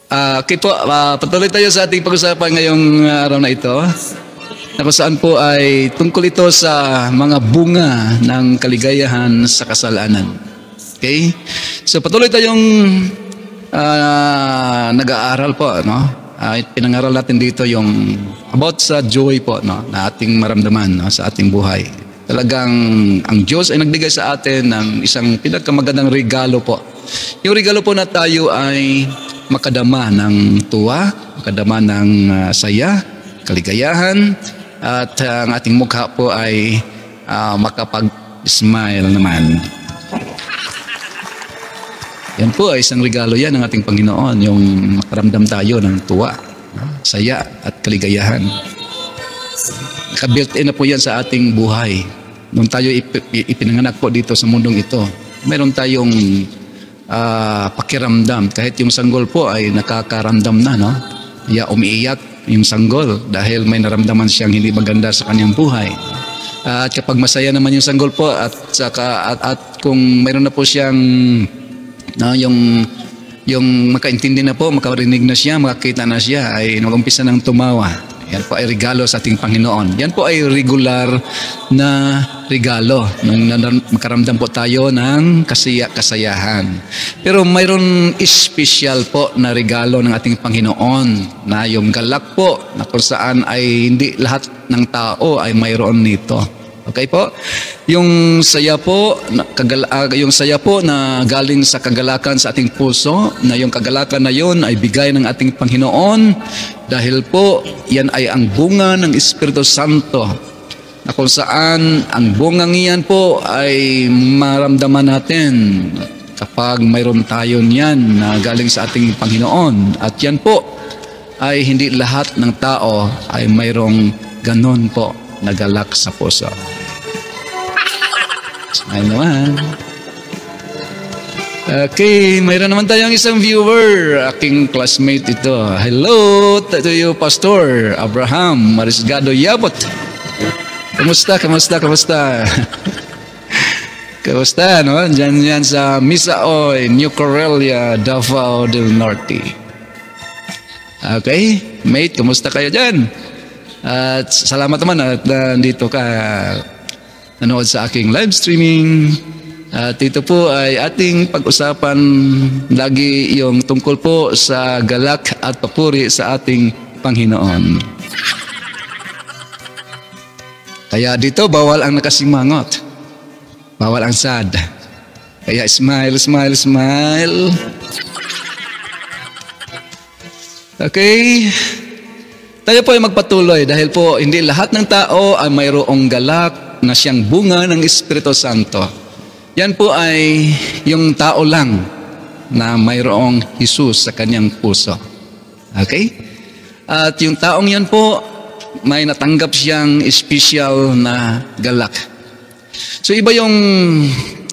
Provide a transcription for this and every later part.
Okay po, patuloy tayo sa ating pag-usapan ngayong araw na ito, na kung saan po ay tungkol ito sa mga bunga ng kaligayahan sa kasalanan. Okay? So patuloy tayong nag-aaral po, no? Pinangaral natin dito yung about sa joy po, no, na ating maramdaman, no, sa ating buhay. Talagang ang Diyos ay nagbigay sa atin ng isang pinakamagandang regalo po. Yung regalo po na tayo ay makadama ng tuwa, makadama ng saya, kaligayahan, at ang ating mukha po ay makapag-smile naman. Yan po ay isang regalo yan ng ating Panginoon, yung makaramdam tayo ng tuwa, saya at kaligayahan. Naka-built-in na po yan sa ating buhay. Nung tayo ipinanganak po dito sa mundong ito, meron tayong pakiramdam. Kahit yung sanggol po ay nakakaramdam na, no? Kaya umiiyak yung sanggol dahil may naramdaman siyang hindi maganda sa kanyang buhay. At kapag masaya naman yung sanggol po at kung mayroon na po siyang yung makaintindi na po, makarinig na siya, makakita na siya, ay mag-umpisa ng tumawa. Yan po ay regalo sa ating Panginoon. Yan po ay regular na regalo nung makaramdam po tayo ng kasayahan. Pero mayroon special po na regalo ng ating Panginoon na yung galak po na kung saan ay hindi lahat ng tao ay mayroon nito. Okay po? Yung saya po na galing sa kagalakan sa ating puso, na yung kagalakan na yun ay bigay ng ating Panginoon dahil po yan ay ang bunga ng Espiritu Santo, na kung saan ang bungang iyan po ay maramdaman natin kapag mayroon tayo niyan na galing sa ating Panginoon. At yan po ay hindi lahat ng tao ay mayroong ganon po na galak sa puso. Smile naman. Okay, mayroon naman tayong isang viewer, aking classmate ito. Hello to you, Pastor Abraham Marisgado Yabot. Kamusta? Kamusta, no? Diyan sa Misaoy, New Corelia, Davao del Norte. Okay, mate, kamusta kayo dyan? At salamat naman at nandito ka nanood sa aking live streaming. At ito po ay ating pag-usapan lagi yung tungkol po sa galak at papuri sa ating Panginoon. Kaya dito bawal ang nakasimangot, bawal ang sad. Kaya smile. Okay, tayo po ay magpatuloy dahil po hindi lahat ng tao ay mayroong galak na siyang bunga ng Espiritu Santo. Yan po ay yung tao lang na mayroong Jesus sa kanyang puso. Okay? At yung taong yan po, may natanggap siyang special na galak. So iba yung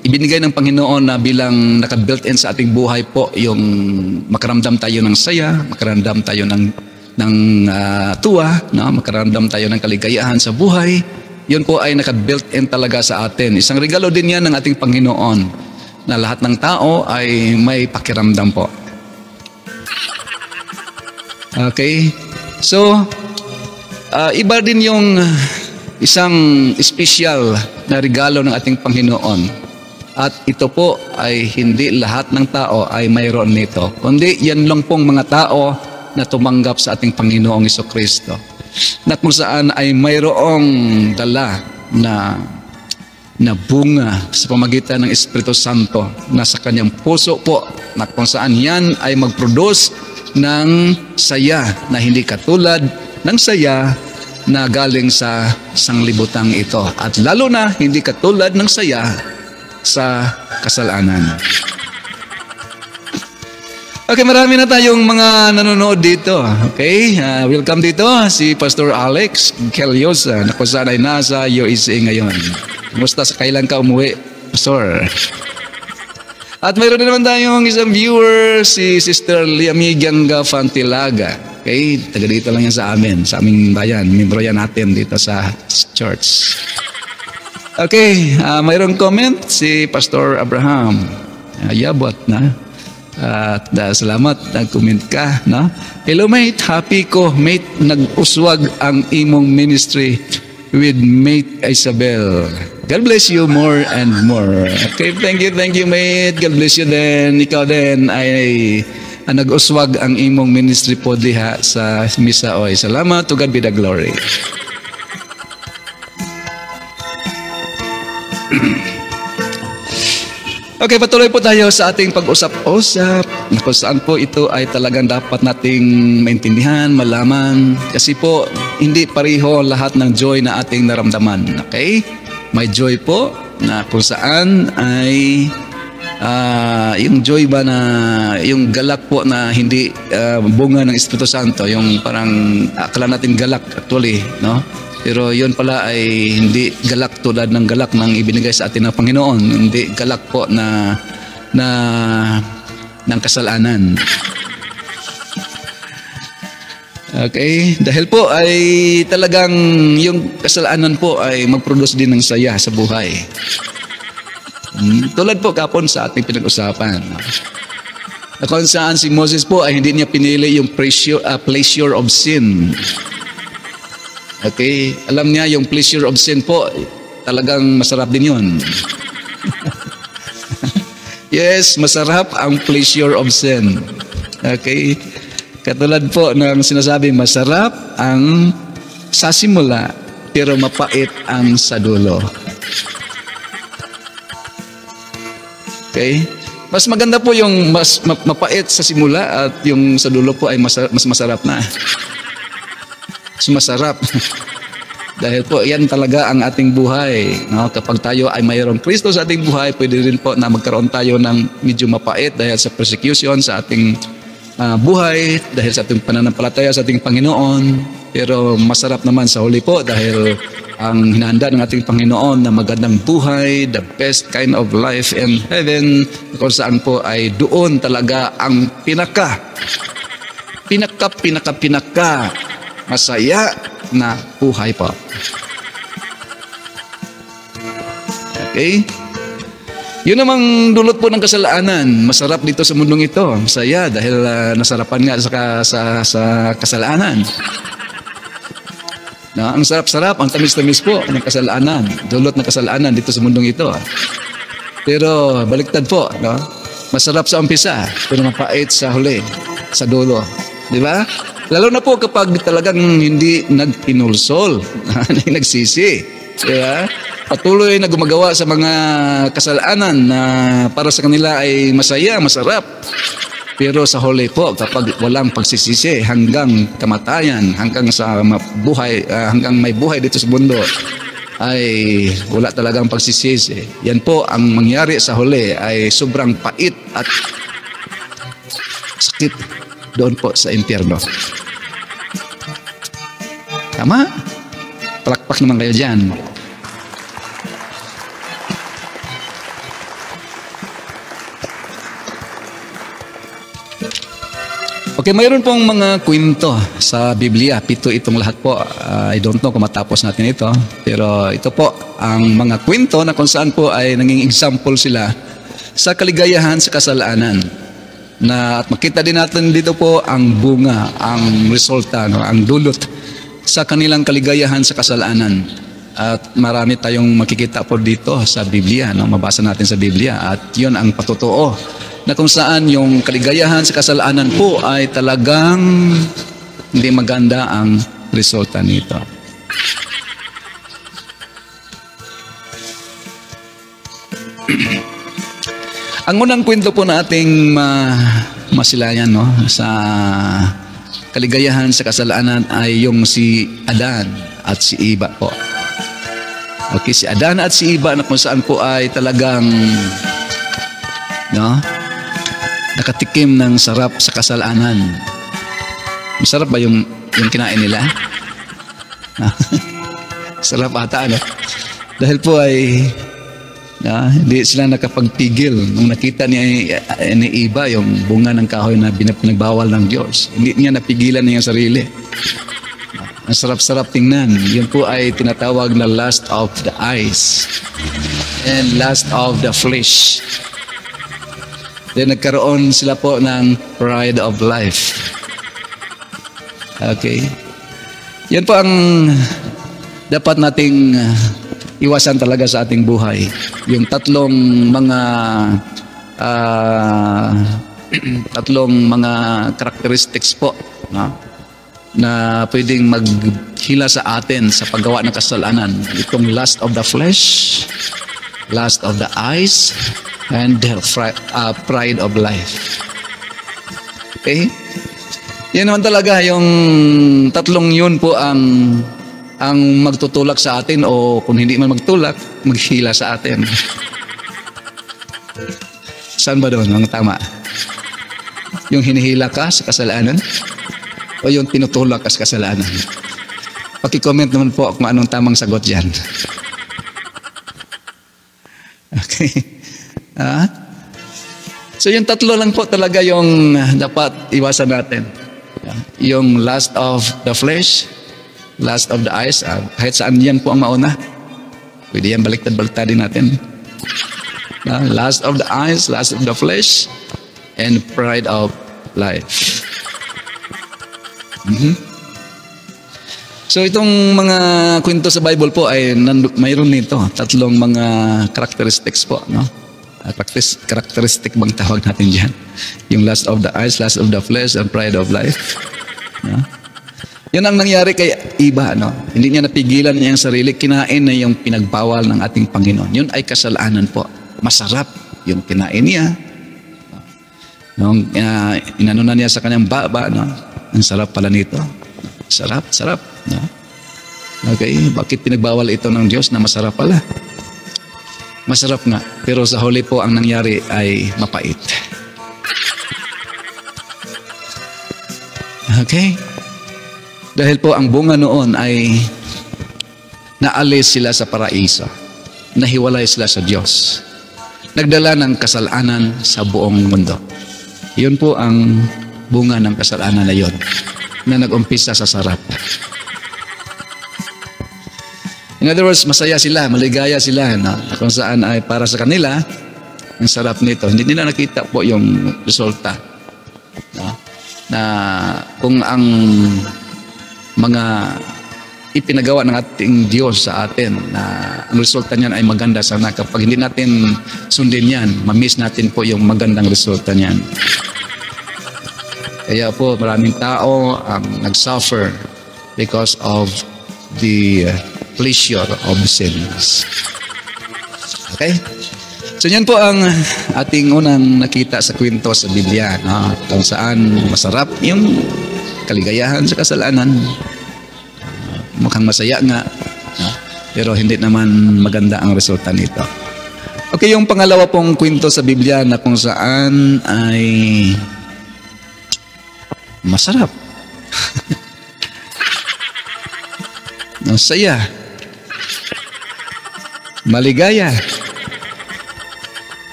ibinigay ng Panginoon na bilang naka-built-in sa ating buhay po, yung makaramdam tayo ng saya, makaramdam tayo ng tuwa, no? Makaramdam tayo ng kaligayahan sa buhay. Yun po ay naka-built-in talaga sa atin. Isang regalo din yan ng ating Panginoon na lahat ng tao ay may pakiramdam po. Okay? So, iba din yung isang special na regalo ng ating Panginoon. At ito po ay hindi lahat ng tao ay mayroon nito. Kundi yan lang pong mga tao na tumanggap sa ating Panginoong Jesucristo, na kung saan ay mayroong dala na bunga sa pamagitan ng Espiritu Santo na sa kanyang puso po, na kung saan yan ay mag-produce ng saya na hindi katulad ng saya na galing sa sanglibutang ito, at lalo na hindi katulad ng saya sa kasalanan. Okay, marami na tayong mga nanonood dito. Okay, welcome dito si Pastor Alex Keliosa, na kung saan ay nasa USA ngayon. Kumusta, sa kailan ka umuwi, Pastor? At mayroon na naman tayong isang viewer, si Sister Liamiganga Fantilaga. Okay, taga dito lang yan sa amin, sa aming bayan. Membro yan natin dito sa church. Okay, mayroong comment si Pastor Abraham Yabot na. At salamat, nag-comment ka, no? Hello mate, happy ko, mate, nag-uswag ang imong ministry with mate Isabel. God bless you more and more. Okay, thank you, mate. God bless you din. Ikaw din ay nag-uswag ang imong ministry po diha sa Misa Oy. Salamat, to God be the glory. Okay, patuloy po tayo sa ating pag-usap-usap kung saan po ito ay talagang dapat nating maintindihan, malaman. Kasi po, hindi pareho lahat ng joy na ating naramdaman. Okay? May joy po na kung saan ay yung joy ba na, yung galak po na hindi bunga ng Espiritu Santo, yung parang akala natin galak actually, no? Pero yun pala ay hindi galak tulad ng galak ng ibinigay sa atin ng Panginoon. Hindi galak po na ng kasalanan. Okay? Dahil po ay talagang yung kasalanan po ay mag-produce din ng saya sa buhay. Tulad po kapon sa ating pinag-usapan. Kung saan si Moses po ay hindi niya pinili yung pleasure of sin. Okay? Alam niya yung pleasure of sin po, talagang masarap din yun. Yes, masarap ang pleasure of sin. Okay? Katulad po ng sinasabi, masarap ang sa simula, pero mapait ang sa dulo. Okay? Mas maganda po yung mapait sa simula at yung sa dulo po ay mas masarap na. Masarap. Dahil po, yan talaga ang ating buhay. No? Kapag tayo ay mayroong Kristo sa ating buhay, pwede rin po na magkaroon tayo ng medyo mapait dahil sa persecution sa ating buhay, dahil sa ating pananampalataya sa ating Panginoon. Pero masarap naman sa huli po dahil ang hinahanda ng ating Panginoon na magandang buhay, the best kind of life in heaven, kung saan po ay doon talaga ang pinaka masaya na buhay po. Okay? Yun namang dulot po ng kasalanan. Masarap dito sa mundong ito. Masaya dahil nasarapan nga sa kasalanan. No, ang sarap-sarap, ang tamis-tamis po ng kasalanan. Dulot ng kasalanan dito sa mundong ito. Pero baliktad po, no? Masarap sa umpisa, pero mapait sa huli, sa dulo. Di ba? Lalo na po kapag talagang hindi nag-inulsol, nagsisi. Diba? Patuloy na gumagawa sa mga kasalanan na para sa kanila ay masaya, masarap. Pero sa huli po, kapag walang pagsisisi hanggang kamatayan, hanggang sa buhay, hanggang may buhay dito sa mundo, ay wala talagang pagsisisi. Yan po ang mangyari sa huli ay sobrang pait at sakit doon po sa impyerno. Tama? Palakpak naman kayo dyan. Okay, mayroon pong mga kwento sa Biblia. 7 itong lahat po. I don't know kung matapos natin ito. Pero ito po ang mga kwento na kung saan po ay naging example sila sa kaligayahan sa kasalanan. At makita din natin dito po ang bunga, ang resulta, no, ang dulot sa kanilang kaligayahan sa kasalanan. At marami tayong makikita po dito sa Biblia, no, mabasa natin sa Biblia. At yun ang patutuo na kung saan yung kaligayahan sa kasalanan po ay talagang hindi maganda ang resulta nito. Ang unang kwento po nating masilayan, no, sa kaligayahan sa kasalanan ay yung si Adan at si Eva po. Okay, si Adan at si Eva na kung saan po ay talagang, no, nakatikim ng sarap sa kasalanan. Masarap ba yung kinain nila? Sarap ata, no? Dahil po ay hindi sila nakapagpigil nung nakita ni Eva yung bunga ng kahoy na pinagbawal ng Diyos. Hindi niya napigilan niya sarili. Ang sarap-sarap tingnan. Yun po ay tinatawag na lust of the eyes and lust of the flesh. Then nagkaroon sila po ng pride of life. Okay. Yan po ang dapat nating iwasan talaga sa ating buhay. Yung tatlong mga characteristics po, no? Na pwedeng maghila sa atin sa paggawa ng kasalanan. Itong lust of the flesh, lust of the eyes, and pride of life. Okay? Yan naman talaga yung tatlong yun po ang magtutulak sa atin, o kung hindi man magtulak, maghila sa atin. Saan ba doon ang tama? Yung hinihila ka sa kasalanan o yung tinutulak ka sa kasalanan? Paki-comment naman po kung anong tamang sagot dyan. Okay. So yung tatlo lang po talaga yung dapat iwasan natin. Yung lust of the flesh, lust of the eyes, kahit saan yan po ang mauna. Pwede yan baliktad-baliktadin natin. Lust of the eyes, lust of the flesh, and pride of life. So itong mga kwento sa Bible po ay mayroon nito. Tatlong mga characteristics po, no? Characteristic bang tawag natin dyan? Yung lust of the eyes, lust of the flesh, and pride of life. No? Yun ang nangyari kay Eva, no? Hindi niya napigilan niya yung sarili, kinain na yung pinagbawal ng ating Panginoon. Yun ay kasalanan po. Masarap yung kinain niya. Nung inano na niya sa kanyang baba, no? Ang sarap pala nito. Sarap, sarap. No? Okay, bakit pinagbawal ito ng Diyos na masarap pala? Masarap nga, pero sa huli po ang nangyari ay mapait. Okay? Dahil po ang bunga noon ay naalis sila sa paraiso. Nahiwalay sila sa Diyos. Nagdala ng kasalanan sa buong mundo. Yun po ang bunga ng kasalanan na yun, na nag-umpisa sa sarap. In other words, masaya sila, maligaya sila, no? Kung saan ay para sa kanila, ang sarap nito. Hindi nila nakita po yung resulta. No? Na kung ang mga ipinagawa ng ating Diyos sa atin, na ang resulta niyan ay maganda sana. Kapag hindi natin sundin yan, mamiss natin po yung magandang resulta niyan. Kaya po maraming tao ang nagsuffer because of the pleasure of sins. Okay? So yan po ang ating unang nakita sa kwento sa Biblia, no? Kung saan masarap yung kaligayahan sa kasalanan. Mukhang masaya nga, no? Pero hindi naman maganda ang resulta nito. Okay, yung pangalawa pong kwento sa Biblia na kung saan ay masarap. Masaya. Maligaya.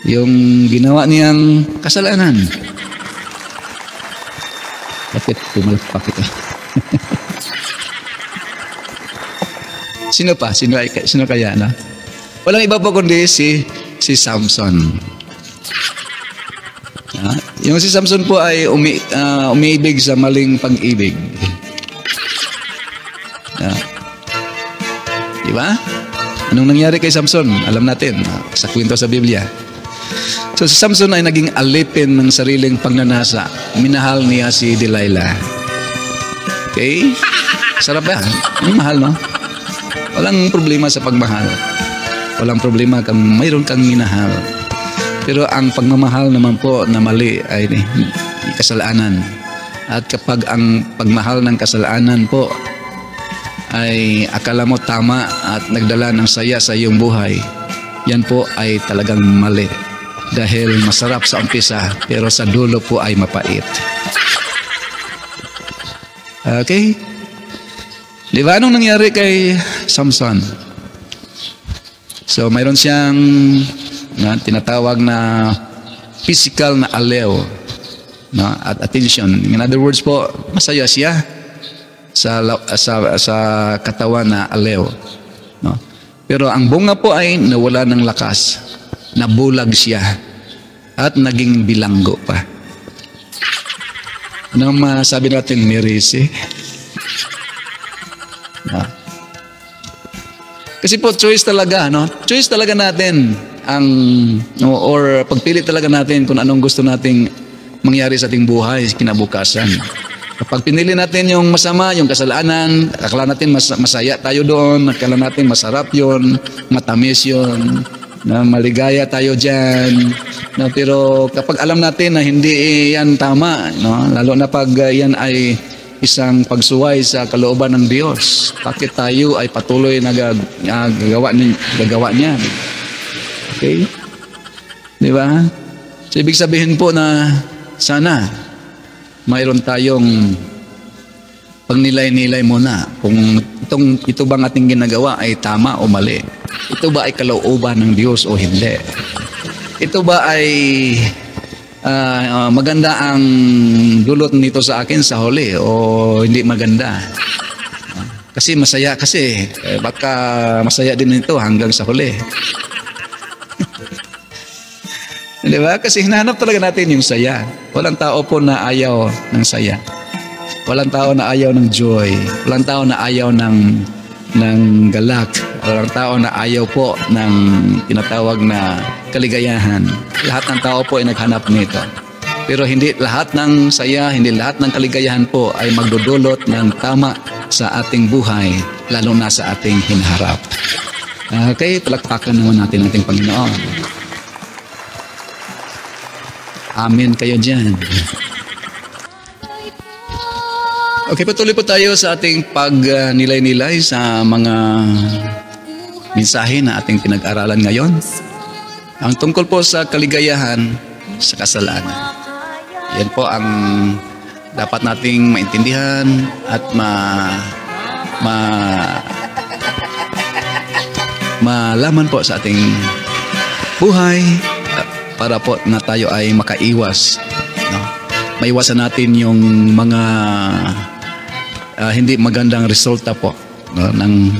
Yung ginawa niyang kasalanan. Bakit pumalakpak ito? Sino pa? Sino kaya na? Walang iba po kundi si Samson. Yung si Samson po ay umiibig sa maling pag-ibig. Diba? Anong nangyari kay Samson? Alam natin sa kwento sa Biblia. So si Samson ay naging alipin ng sariling pagnanasa. Minahal niya si Delilah. Okay? Sarap ba? Mahal, no? Walang problema sa pagmahal. Walang problema kung mayroon kang minahal. Pero ang pagmamahal naman po na mali ay kasalanan. At kapag ang pagmahal ng kasalanan po ay akala mo tama at nagdala ng saya sa iyong buhay, yan po ay talagang mali. Dahil masarap sa umpisa, pero sa dulo po ay mapait. Okay? Di ba anong nangyari kay Samson? So mayroon siyang tinatawag na physical na alew, no? At attention. In other words po, masaya siya sa katawan na alew, no? Pero ang bunga po ay nawala ng lakas, nabulag siya. at naging bilanggo pa. Anong masabi natin, Mirisi? Kasi po, choice talaga, no? Choice talaga natin or pagpili talaga natin kung anong gusto nating mangyari sa ating buhay, kinabukasan. Kapag pinili natin yung masama, yung kasalanan, akala natin masaya tayo doon, akala natin masarap yun, matamis yun, na maligaya tayo dyan. No, pero kapag alam natin na hindi yan tama, no, lalo na pag yan ay isang pagsuway sa kalooban ng Diyos, bakit tayo ay patuloy na gagawa niya? Okay? Di ba? So, ibig sabihin po na sana mayroon tayong pagnilay-nilay muna kung ito bang ating ginagawa ay tama o mali. Ito ba ay kalooban ng Diyos o hindi? Ito ba ay maganda ang dulot nito sa akin sa huli o hindi maganda? Kasi masaya kasi. Baka masaya din ito hanggang sa huli. Di ba? Kasi hinahanap talaga natin yung saya. Walang tao po na ayaw ng saya. Walang tao na ayaw ng joy. Walang tao na ayaw ng galak. Walang tao na ayaw po ng tinatawag na kaligayahan. Lahat ng tao po ay naghanap nito. Pero hindi lahat ng saya, hindi lahat ng kaligayahan po ay magdudulot ng tama sa ating buhay, lalo na sa ating hinaharap. Okay, palakpakan naman natin ang ating Panginoon. Amen kayo dyan. Okay, patuloy po tayo sa ating pagnilay-nilay sa mga mensahe na ating pinag-aralan ngayon. Ang tungkol po sa kaligayahan sa kasalanan. Yan po ang dapat nating maintindihan at malaman po sa ating buhay para po na tayo ay makaiwas. No? Maiwasan natin yung mga hindi magandang resulta po, no, ng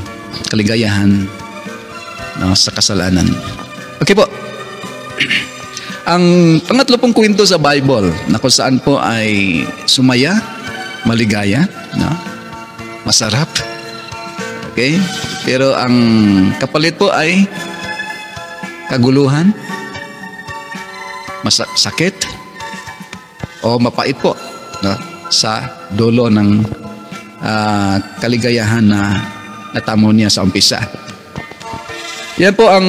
kaligayahan, no, sa kasalanan. Okay po. Ang pangatlo pong kwento sa Bible na kung saan po ay sumaya, maligaya, no, masarap. Okay? Pero ang kapalit po ay kaguluhan, sakit, o mapait po, no, sa dulo ng kaligayahan na natamo niya sa umpisa. Yan po ang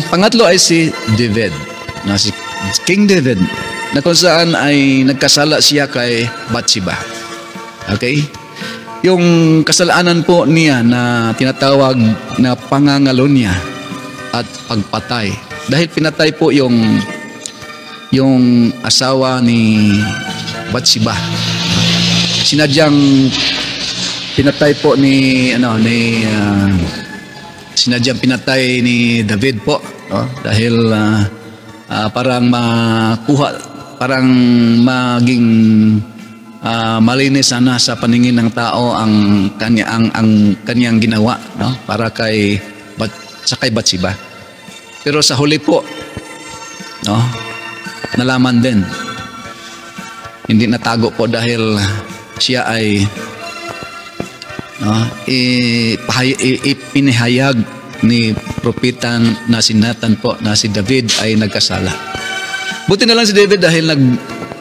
pangatlo ay si David, no, si King David, na kung saan ay nagkasala siya kay Bathsheba. Okay? Yung kasalanan po niya na tinatawag na pangangalo niya at pagpatay. Dahil pinatay po yung asawa ni Bathsheba. Sinadyang pinatay po sinadyang pinatay ni David po, no? Dahil parang parang maging malinis sana sa paningin ng tao ang kanyang ginawa, no? Para kay Bathsheba. Pero sa huli po, no, nalaman din. Hindi natago po dahil siya ay, no, ipinahayag ni propeta na si Nathan po na si David ay nagkasala. Buti na lang si David dahil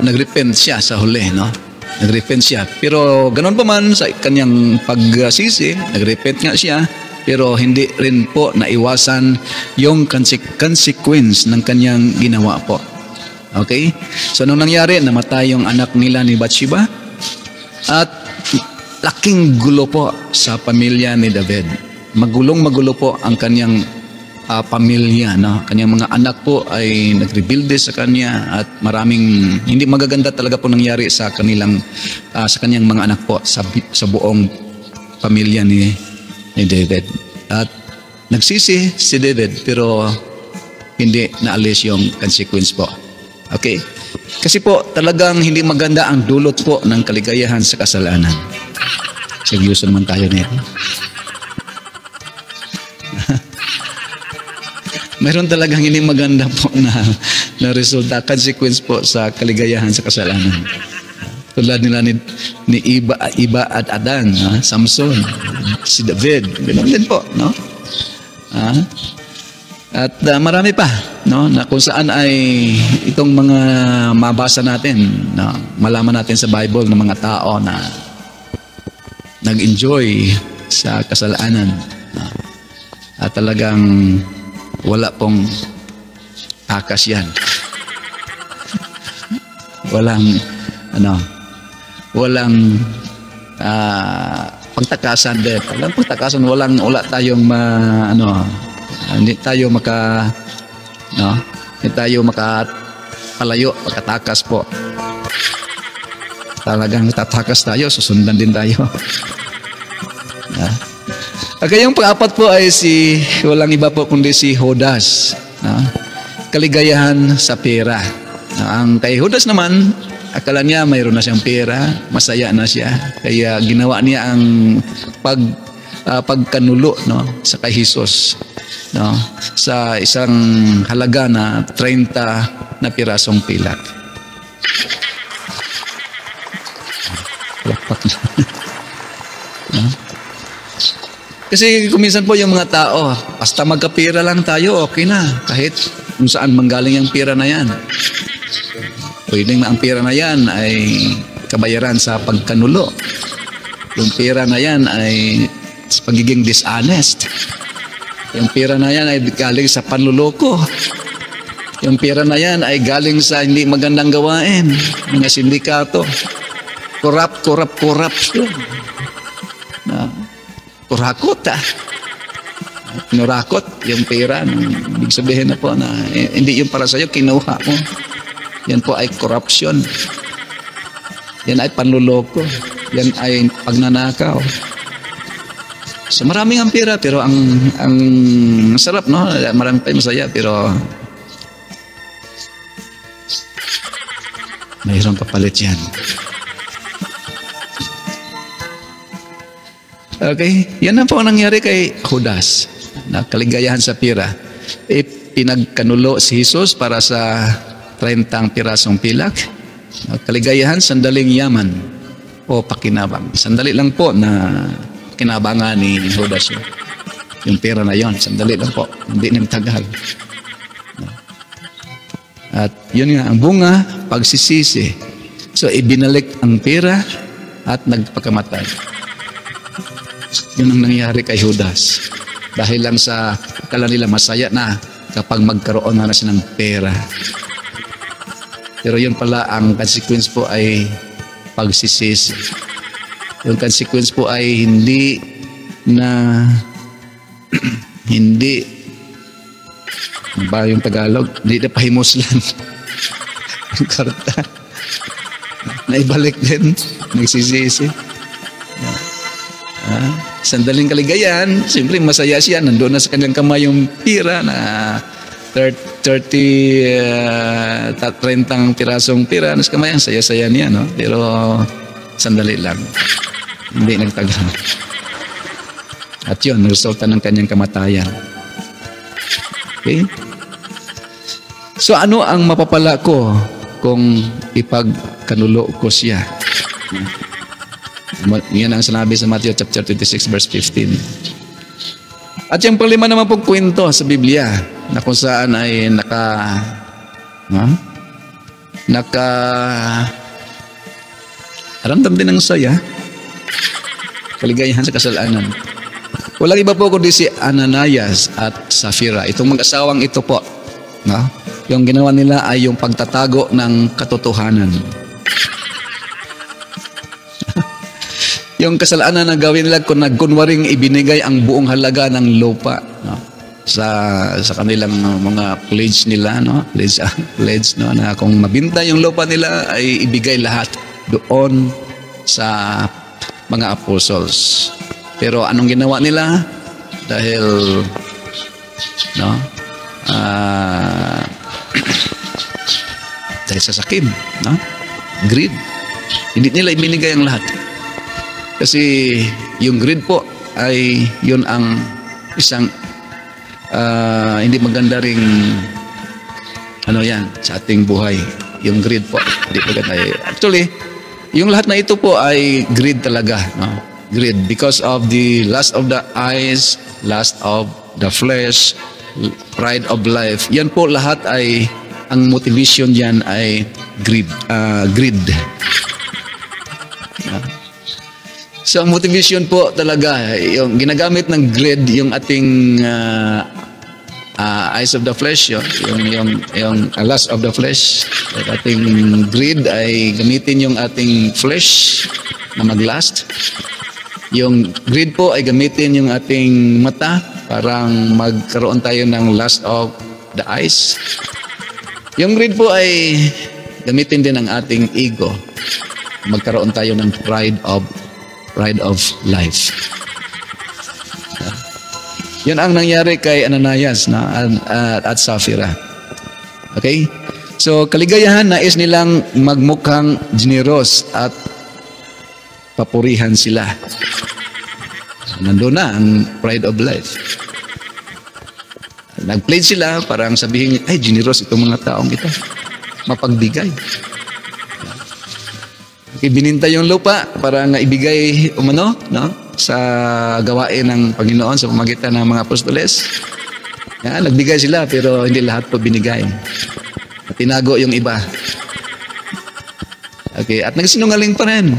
nagrepent siya sa huli, no? Nagrepent siya. Pero ganoon pa man sa kanyang pagsisi, nagrepent nga siya, pero hindi rin po naiwasan yung consequence ng kanyang ginawa po. Okay? So, anong nangyari? Namatay yung anak nila ni Bathsheba at laking gulo po sa pamilya ni David. Magulong-magulo po ang kanyang pamilya, no? Kanyang mga anak po ay nagrebuilde sa kanya at maraming hindi magaganda talaga po nangyari sa kanyang mga anak po sa buong pamilya ni David. At nagsisi si David pero hindi naalis yung consequence po. Okay? Kasi po talagang hindi maganda ang dulot po ng kaligayahan sa kasalanan. Seryoso naman tayo nito. Mayroon talagang hindi maganda po na resulta, consequence po sa kaligayahan sa kasalanan. Tulad nila ni Iba at Adan, Samson, si David, ganoon din po, no? At marami pa, no, na kung saan ay itong mga mabasa natin, no, malaman natin sa Bible ng mga tao na nag-enjoy sa kasalanan, no, at talagang wala pong takas yan. Walang pagtakasan din. Walang pagtakasan, wala tayong hindi tayo makapalayo, pagkatakas po. Talagang tatakas tayo, susundan din tayo. Okay, yung pang-apat po ay walang iba po kundi si Judas. Kaligayahan sa pera. Ang kay Judas naman, akala niya mayroon na siyang pera, masaya na siya. Kaya ginawa niya ang pagkanulo, no, sa kay Jesus, no, sa isang halaga na 30 na pirasong pilak. No? Kasi kuminsan po yung mga tao, basta magkapira lang tayo, okay na. Kahit kung saan manggaling ang pira na yan. Pwedeng ang pira na yan ay kabayaran sa pagkanulo. Yung pira na yan ay pagiging dishonest. Yung pira na yan ay galing sa panluloko. Yung pira na yan ay galing sa hindi magandang gawain. Mga sindikato. Corruption. Kurakot Nurakot yung pera. Ibig sabihin na po na hindi yung para sa'yo, kinuha mo. Yan po ay corruption. Yan ay panluloko. Yan ay pagnanakaw. So maraming ang pera, pero ang sarap, no? Marami pa masaya, pero mayroong kapalit yan. Okay, yan na po ang nangyari kay Judas, na kaligayahan sa pira. Pinagkanulo si Jesus para sa 30 pirasong pilak. Kaligayahan, sandaling yaman o pakinabang. Sandali lang po na kinabangan ni Judas yung pera na yon. Sandali lang po, hindi nagtagal. At yun nga, ang bunga, pagsisisi. So, ibinalik ang pera at nagpakamatay. Yun ang nangyari kay Judas. Dahil lang sa akala nila masaya na kapag magkaroon na siya ng pera. Pero yun pala, ang consequence po ay pagsisisi. Yung consequence po ay hindi ba yung Tagalog? Hindi na pahimuslan. Yung karta. Naibalik din. Nagsisisi. Sandaling kaligayahan, siyempre masaya siya, nandoon na sa kanyang kamay yung pira na 30 pirasong pira na sa kamay, saya-saya niya, no? Pero sandali lang, hindi nagtagal. At yun, resulta ng kanyang kamatayan. Okay? So ano ang mapapala ko kung ipagkanulo ko siya? Yan ang sinabi sa Matthew chapter 26 verse 15. At yung panglima naman po kwento sa Biblia na kung saan ay ramdam din ng saya, kaligayahan sa kasalanan. Walang iba po kundi si Ananias at Sapphira. Itong mag-asawang ito po, no? Yung ginawa nila ay yung pagtatago ng katotohanan. Yung kasalanan na gawin nila kung nagkunwaring ibinigay ang buong halaga ng lupa, no? sa kanilang mga pledge nila, no? Pledge, no? Na kung mabinta yung lupa nila ay ibigay lahat doon sa mga apostles. Pero anong ginawa nila? Dahil dahil sa sakim, no? Greed. Hindi nila ibinigay ang lahat. Kasi yung greed po ay yun ang isang hindi maganda ring ano yan, sa ating buhay. Yung greed po. Hindi po tayo. Actually, yung lahat na ito po ay greed talaga. No? Greed. Because of the lust of the eyes, lust of the flesh, pride of life. Yan po lahat ay, ang motivation yan ay greed. Greed. So, ang motivation po talaga, yung ginagamit ng greed, yung ating eyes of the flesh, yung lust of the flesh. At ating greed ay gamitin yung ating flesh na maglust. Yung greed po ay gamitin yung ating mata, parang magkaroon tayo ng lust of the eyes. Yung greed po ay gamitin din ang ating ego, magkaroon tayo ng pride of life. Yan ang nangyari kay Ananias at Sapphira. Okay? So, kaligayahan, nais nilang magmukhang generous at papurihan sila. Nandun na ang pride of life. Nag-pledge sila, parang sabihin, ay, generous itong mga taong ito. Mapagbigay. Okay, bininta yung lupa para nga ibigay umano, no? Sa gawain ng Panginoon sa pamagitan ng mga apostoles. Yan, nagbigay sila pero hindi lahat po binigay. At tinago yung iba. Okay, at nagsinungaling pa rin.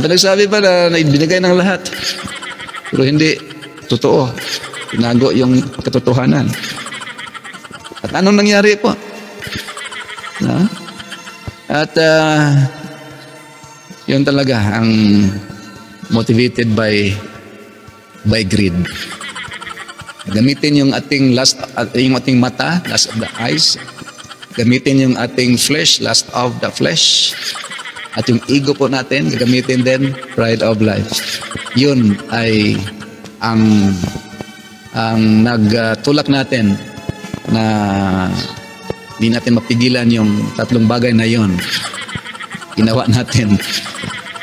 Pinagsabi pa na ibinigay ng lahat. Pero hindi totoo. Tinago yung katotohanan. At anong nangyari po? No? At yun talaga ang motivated by greed. Gamitin yung ating lust, yung ating mata, lust of the eyes. Gamitin yung ating flesh, lust of the flesh. At yung ego po natin, gamitin din pride of life. Yun ay ang nagtulak natin na hindi natin mapigilan yung tatlong bagay na yon. Ginawa natin.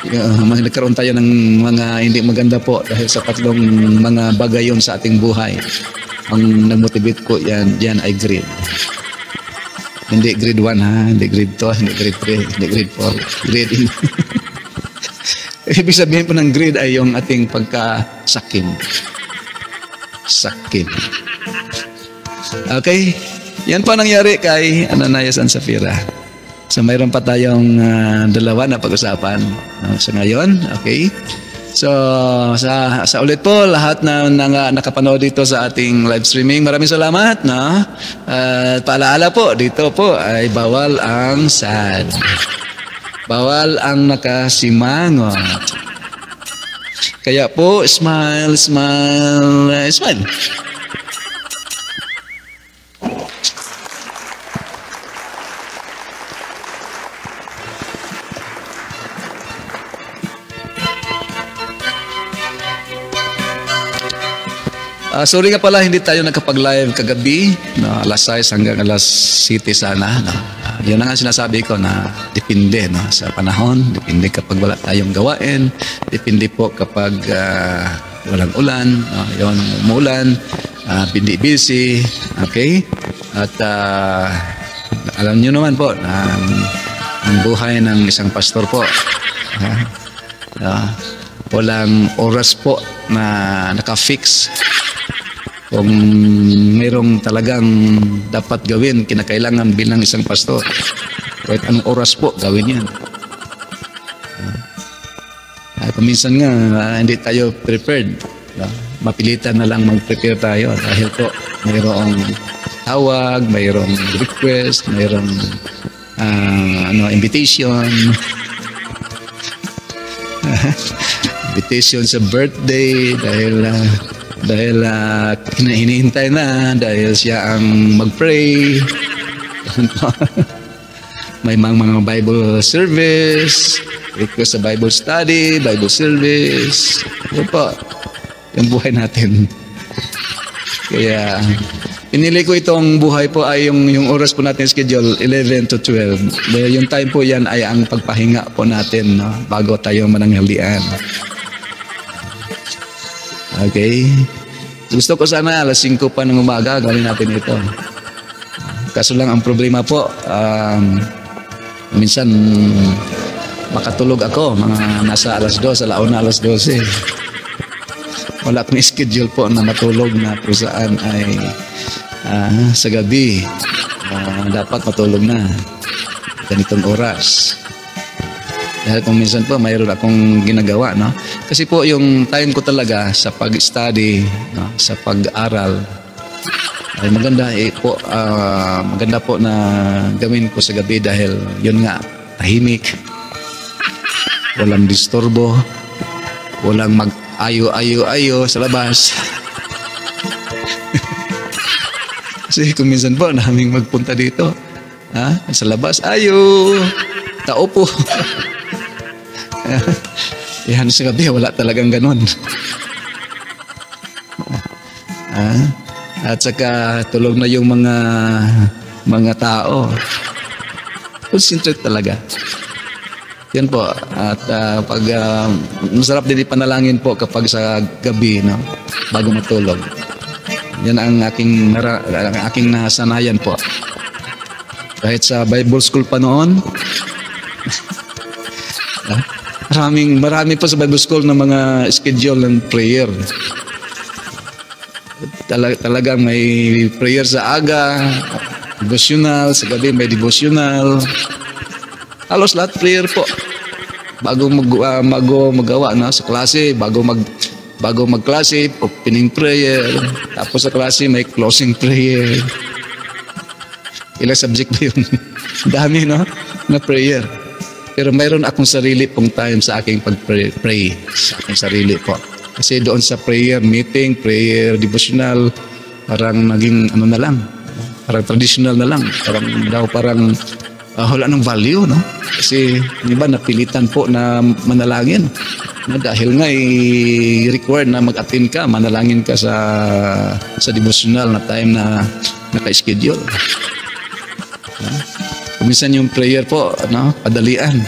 Nagkaroon tayo ng mga hindi maganda po dahil sa tatlong mga bagay yon sa ating buhay. Ang nag-motivate ko yan ay greed. Hindi grade 1 ha, hindi grade 2, hindi grade 3, hindi grade 4, grade in. Ibig sabihin po ng greed ay yung ating pagkasakim. Sakim. Okay? Yan po nangyari kay Ananias and Sapphira. So mayroon pa tayong dalawa na pag-usapan sa ngayon. Okay? So sa ulit po lahat na nakapanood dito sa ating live streaming, maraming salamat. No? Paalaala po, dito po ay bawal ang sad. Bawal ang nakasimangot. Kaya po, smile, smile, smile. Sorry nga pala, hindi tayo nakapag-live kagabi, no, alas 6 hanggang alas 7 sana. No. Yun na nga sinasabi ko na depende no, sa panahon, depende kapag wala tayong gawain, depende po kapag walang ulan, no, yun, umuulan, hindi busy, okay? At alam nyo naman po na ang buhay ng isang pastor po, walang oras po na naka-fix. Kung mayroong talagang dapat gawin, kinakailangan bilang isang pastor. Kahit anong oras po, gawin yan. Paminsan nga, hindi tayo prepared. Mapilitan na lang mag-prepare tayo dahil po mayroong tawag, mayroong request, mayroong invitation. Invitation sa birthday dahil hinihintay na dahil siya ang mag-pray. May mga Bible service, request sa Bible study, Bible service. Yan po, yung buhay natin. Kaya pinili ko itong buhay po ay yung oras po natin schedule 11 to 12. Dahil yung time po yan ay ang pagpahinga po natin, no? Bago tayo mananghalian. Okay. Gusto ko sana alas 5 pa ng umaga gawin natin ito. Kaso lang ang problema po, minsan makatulog ako, mga nasa alas 2, alauna alas 12. Wala akong schedule po na matulog na kung saan ay sa gabi. Dapat matulog na ganitong oras. Dahil kung minsan po mayroon akong ginagawa, no? Kasi po yung time ko talaga sa pag-study, no? Sa pag-aral, ay maganda maganda po na gawin ko sa gabi dahil yun nga, tahimik, walang disturbo, walang mag-ayo sa labas. Kasi kung minsan po naming magpunta dito, sa labas, ayo, tao po. Yan sa gabi, wala talagang ganun. At saka tulog na yung mga tao. Concentrate talaga. Yan po. At pag masarap din ipanalangin po kapag sa gabi, no, bago matulog. Yan ang aking nasanayan po. Kahit sa Bible school pa noon, marami po sa Bible school na mga schedule ng prayer. Talagang may prayer sa aga, devotional, sa gabi may devotional. Halos lahat prayer po. Bago magawa na sa klase, bago magklase, opening prayer. Tapos sa klase may closing prayer. Ilang subject ba yun? Dami, no? Na prayer. Pero mayroon akong sarili pong time sa aking pag-pray. Sa aking sarili po. Kasi doon sa prayer meeting, prayer devotional, parang naging ano na lang. Parang traditional na lang. Parang wala ng value, no? Kasi, di ba, napilitan po na manalangin. Dahil nga, required na mag-attend ka, manalangin ka sa devotional na time na naka-schedule. Minsan yung prayer po, no, padalian.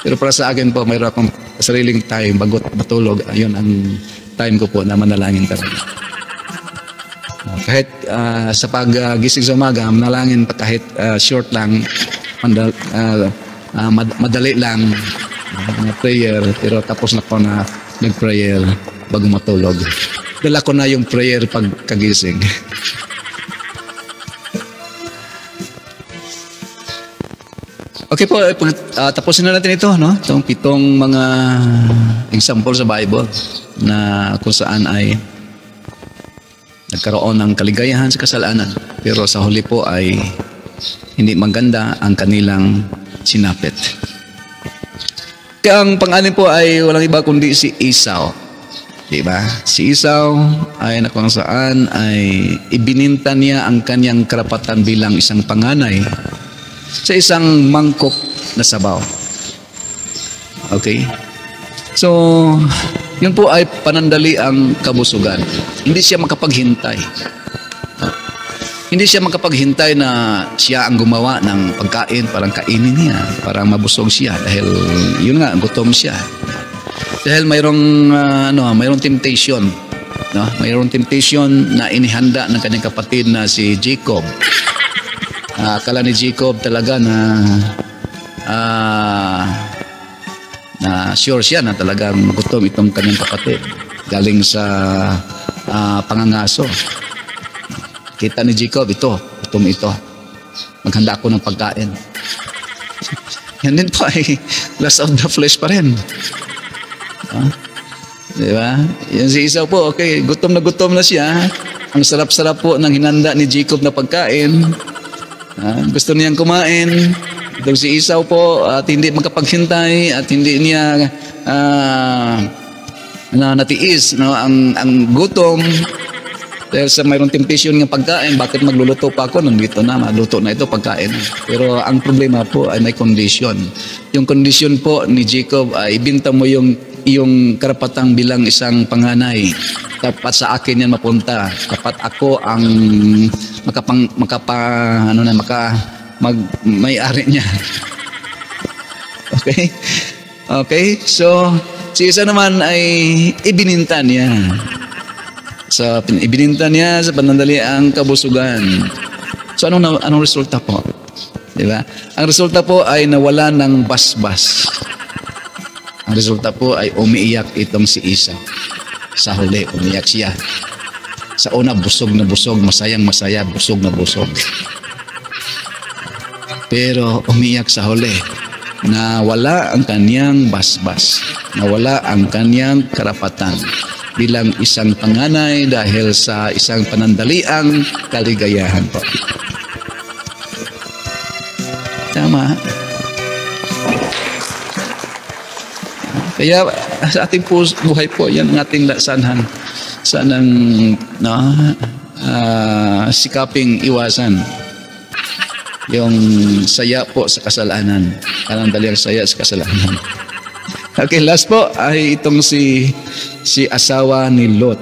Pero para sa akin po, mayroon akong sariling time bago matulog. Ayun ang time ko po na manalangin talaga. Kahit sa paggising sa umaga, manalangin pa kahit short lang, madali lang, prayer. Pero tapos na po na nag-prayer bago matulog. Dala ko na yung prayer pagkagising. Okay po, tapusin na natin ito, no? Itong 7 mga example sa Bible na kung saan ay nagkaroon ng kaligayahan sa kasalanan. Pero sa huli po ay hindi maganda ang kanilang sinapit. Kaya ang pang-anim po ay walang iba kundi si Esau. Diba? Si Esau ay kung saan ay ibininta niya ang kanyang karapatan bilang isang panganay sa isang mangkok na sabaw. Okay? So, yun po ay panandali ang kabusugan. Hindi siya makapaghintay. Hindi siya makapaghintay na siya ang gumawa ng pagkain, parang kainin niya, parang mabusog siya dahil yun nga, gutom siya. Dahil mayroong temptation, no? Mayroong temptation na inihanda ng kanyang kapatid na si Jacob. Akala ni Jacob talaga na sure siya na talagang magutom itong kanyang kapatid galing sa pangangaso. Kita ni Jacob, gutom ito. Maghanda ako ng pagkain. Yan din po ay lust of the flesh pa rin. Diba? Yan si Esau po, okay, gutom na siya. Ang sarap-sarap po ng hinanda ni Jacob na pagkain. Gusto niyang kumain. Itong si Esau po at hindi magkapaghintay at hindi niya natiis, no, ang gutom dahil sa mayroong temptation ng pagkain. Bakit magluluto pa ako? Nandito na, magluto na ito pagkain. Pero ang problema po ay may condition. Yung condition po ni Jacob ay ibinta mo yung karapatang bilang isang panganay. Dapat sa akin yan mapunta. Dapat ako ang may-ari niya. Okay? Okay? So, si Esau naman ay ibininta niya. Ibininta niya sa panandali ang kabusugan. So anong resulta po? Di ba? Ang resulta po ay nawala ng basbas. Ang resulta po ay umiiyak itong si Isa. Sa huli, umiiyak siya. Sa una, busog na busog, masayang masaya, busog na busog. Pero umiiyak sa huli. Nawala ang kanyang basbas. Nawala ang kanyang karapatan bilang isang panganay dahil sa isang panandaliang kaligayahan po. Tama. Kaya sa ating buhay po, yan ang ating sanang sikaping iwasan. Yung saya po sa kasalanan. Panandaliang saya sa kasalanan. Okay, last po ay itong si asawa ni Lot.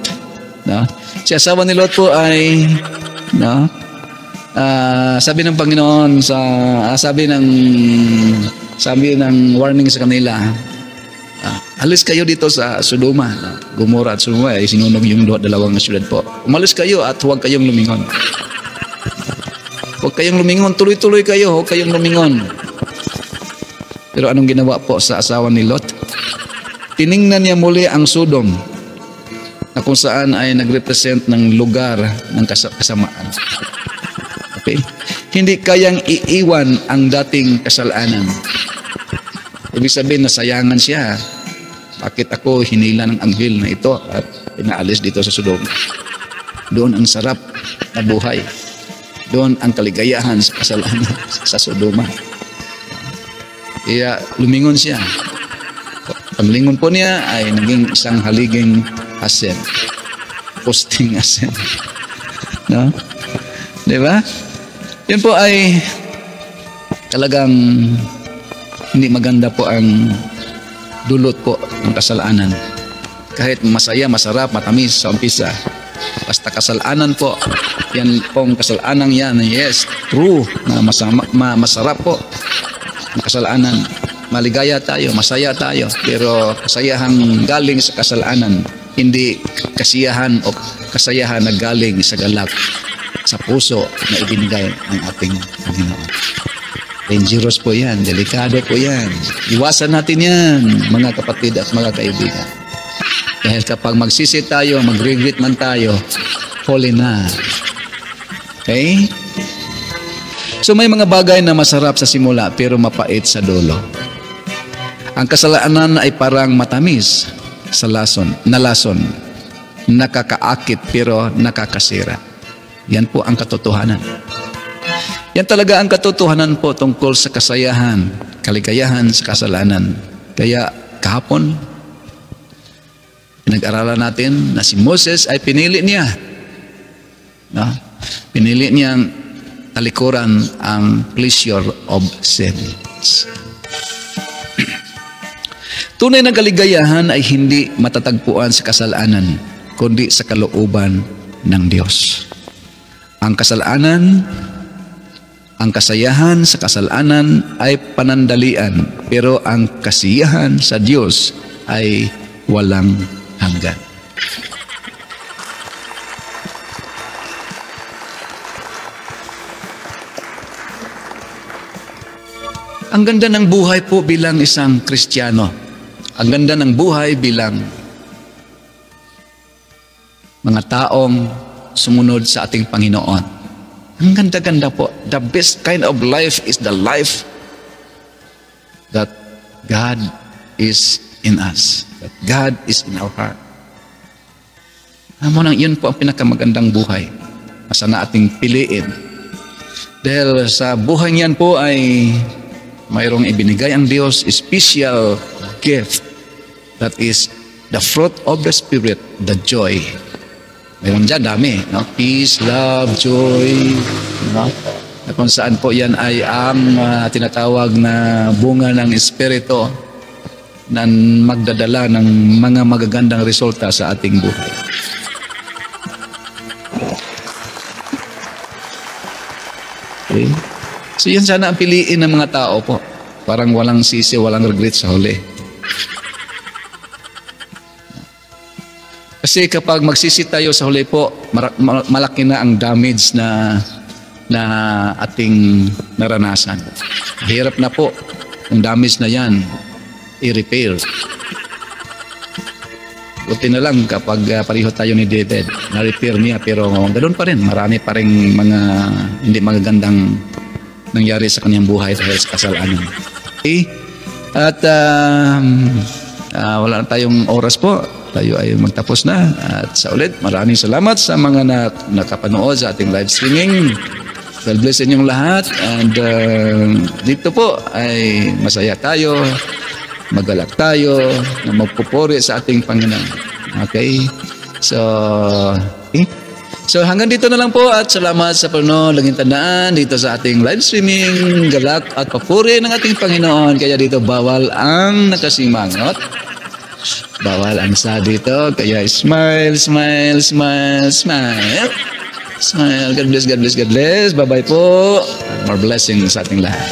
No? Si asawa ni Lot po ay sabi ng Panginoon sabi ng warning sa kanila, alis kayo dito sa Sodoma. Gomora at Sodoma ay sinunog yung dalawang syudad po. Umalis kayo at huwag kayong lumingon. Huwag kayong lumingon, tuloy-tuloy kayo, huwag kayong lumingon. Pero anong ginawa po sa asawa ni Lot? Tiningnan niya muli ang Sodom na kung saan ay nagrepresent ng lugar ng kasamaan. Okay? Hindi kayang iiwan ang dating kasalanan. Ibig sabihin, nasayangan siya. Bakit ako hinila ng anghel na ito at pinaalis dito sa Sodom? Doon ang sarap na buhay. Doon ang kaligayahan sa kasalanan sa Sodoma. Kaya lumingon siya. Paglingon po niya ay naging isang haliging asin. Posting asin. No? Di ba? Yun po ay talagang hindi maganda po ang dulot po ng kasalanan. Kahit masaya, masarap, matamis sa umpisa. Basta kasalanan po, yan pong kasalanan yan, yes, true, na masarap po ang kasalanan. Maligaya tayo, masaya tayo, pero kasayahang galing sa kasalanan, hindi kasiyahan o kasayahan na galing sa galak, sa puso na ibinigay ng ating Panginoon. Dangerous po yan, delikado po yan. Iwasan natin yan, mga kapatid at mga kaibigan. Dahil kapag magsisi tayo, mag-regret man tayo, huli na. Okay? So may mga bagay na masarap sa simula pero mapait sa dulo. Ang kasalanan ay parang matamis sa lason. Nakakaakit pero nakakasira. Yan po ang katotohanan. Yan talaga ang katotohanan po tungkol sa kasayahan, kaligayahan sa kasalanan. Kaya kahapon, pinag-aralan natin na si Moses ay pinili niya. No? Pinili niyang talikuran ang pleasure of sin. Tunay na kaligayahan ay hindi matatagpuan sa kasalanan, kundi sa kalooban ng Diyos. Ang kasayahan sa kasalanan ay panandalian, pero ang kasiyahan sa Diyos ay walang hanggan. Ang ganda ng buhay po bilang isang Kristiyano. Ang ganda ng buhay bilang mga taong sumunod sa ating Panginoon. Ang ganda-ganda po. The best kind of life is the life that God is in us. That God is in our heart. Alam mo, yun po ang pinakamagandang buhay na sana ating piliin. Dahil sa buhay niyan po ay mayroong ibinigay ang Diyos, special gift, that is the fruit of the Spirit, the joy. Mayroon dyan, dami. No? Peace, love, joy. No? Na kung saan po yan ay ang tinatawag na bunga ng Espiritu na magdadala ng mga magagandang resulta sa ating buhay. Okay? So yan sana ang piliin ng mga tao po. Parang walang sisi, walang regret sa huli. Kasi kapag magsisi tayo sa huli po, malaki na ang damage na na ating naranasan. Hirap na po yung damage na yan i-repair. Buti na lang kapag pareho tayo ni David, na-repair niya, pero ganoon pa rin. Marami pa rin mga hindi magagandang nangyari sa kanyang buhay dahil sa kasalanan. Okay? At wala na tayong oras po. Tayo ay magtapos na. At sa ulit, maraming salamat sa mga nakapanood sa ating live streaming. God bless inyong lahat. And dito po ay masaya tayo, magalak tayo, na magpupuri sa ating Panginoon. Okay? So, okay? So hanggang dito na lang po at salamat sa panonood. Laging tandaan dito sa ating live streaming, galak at papuri ng ating Panginoon. Kaya dito bawal ang nakasimangot. Bawal ang sa dito. Kaya smile, smile, smile, smile. Smile. God bless, God bless, God bless. Bye-bye po. More blessings sa ating lahat.